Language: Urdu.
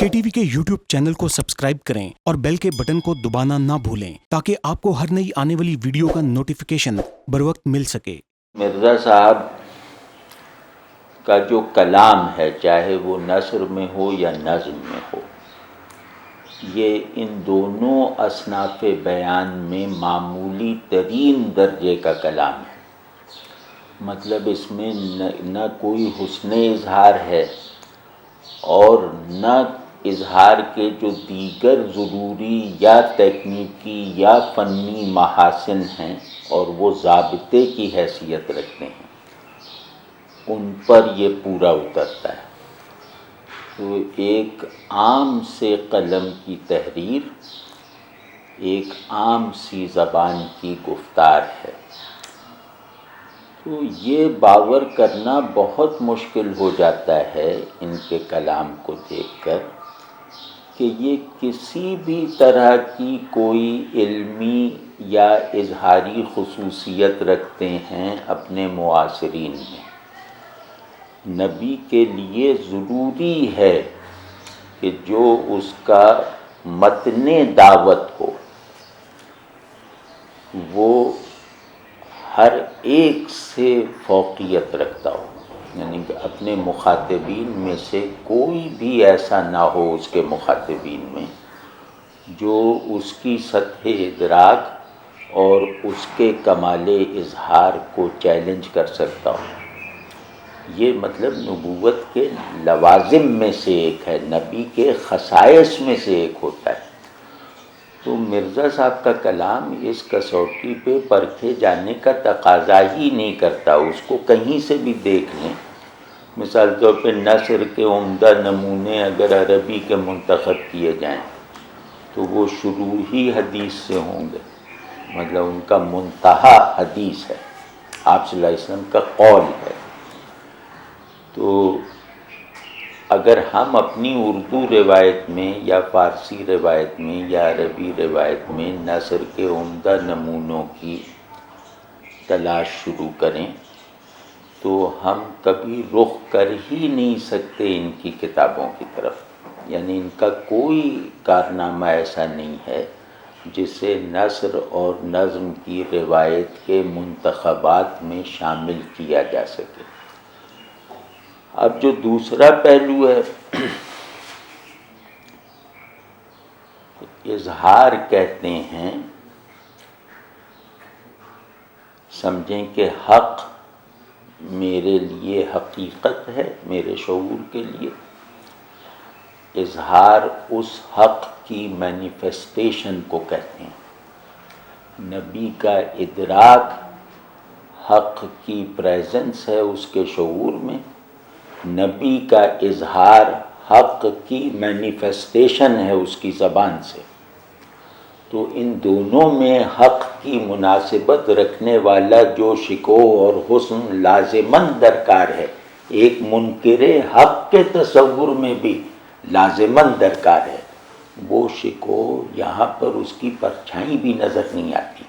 KTV کے YouTube چینل کو سبسکرائب کریں اور بیل کے بٹن کو دبانا نہ بھولیں تاکہ آپ کو ہر نئی آنے والی ویڈیو کا نوٹیفیکیشن بروقت مل سکے۔ مرزا صاحب کا جو کلام ہے، چاہے وہ نثر میں ہو یا نظم میں ہو، یہ ان دونوں اصناف بیان میں معمولی ترین درجے کا کلام ہے۔ مطلب اس میں نہ کوئی حسن اظہار ہے اور نہ اظہار کے جو دیگر ضروری یا تکنیکی یا فنی محاسن ہیں اور وہ ضابطے کی حیثیت رکھتے ہیں، ان پر یہ پورا اترتا ہے۔ تو ایک عام سے قلم کی تحریر ایک عام سی زبان کی گفتار ہے۔ تو یہ باور کرنا بہت مشکل ہو جاتا ہے ان کے کلام کو دیکھ کر کہ یہ کسی بھی طرح کی کوئی علمی یا اظہاری خصوصیت رکھتے ہیں اپنے معاصرین میں۔ نبی کے لیے ضروری ہے کہ جو اس کا متن دعوت ہو وہ ہر ایک سے فوقیت رکھتا ہو، یعنی کہ اپنے مخاطبین میں سے کوئی بھی ایسا نہ ہو اس کے مخاطبین میں جو اس کی سطح ادراک اور اس کے کمال اظہار کو چیلنج کر سکتا ہو۔ یہ مطلب نبوت کے لوازم میں سے ایک ہے، نبی کے خصائص میں سے ایک ہوتا ہے۔ تو مرزا صاحب کا کلام اس کسوٹی پہ پرکھے جانے کا تقاضا ہی نہیں کرتا۔ اس کو کہیں سے بھی دیکھ لیں، مثال طور پہ نثر کے عمدہ نمونے اگر عربی کے منتخب کیے جائیں تو وہ شروع ہی حدیث سے ہوں گے، مطلب ان کا منتہا حدیث ہے، آپ صلی اللہ علیہ وسلم کا قول ہے۔ تو اگر ہم اپنی اردو روایت میں یا فارسی روایت میں یا عربی روایت میں نثر کے عمدہ نمونوں کی تلاش شروع کریں تو ہم کبھی رخ کر ہی نہیں سکتے ان کی کتابوں کی طرف، یعنی ان کا کوئی کارنامہ ایسا نہیں ہے جسے نثر اور نظم کی روایت کے منتخبات میں شامل کیا جا سکے۔ اب جو دوسرا پہلو ہے، اظہار کہتے ہیں، سمجھیں کہ حق میرے لیے حقیقت ہے، میرے شعور کے لیے، اظہار اس حق کی مینیفیسٹیشن کو کہتے ہیں۔ نبی کا ادراک حق کی پریزنس ہے اس کے شعور میں، نبی کا اظہار حق کی مینیفیسٹیشن ہے اس کی زبان سے۔ تو ان دونوں میں حق کی مناسبت رکھنے والا جو شکوہ اور حسن لازماً درکار ہے، ایک منکر حق کے تصور میں بھی لازماً درکار ہے، وہ شکوہ یہاں پر اس کی پرچھائی بھی نظر نہیں آتی۔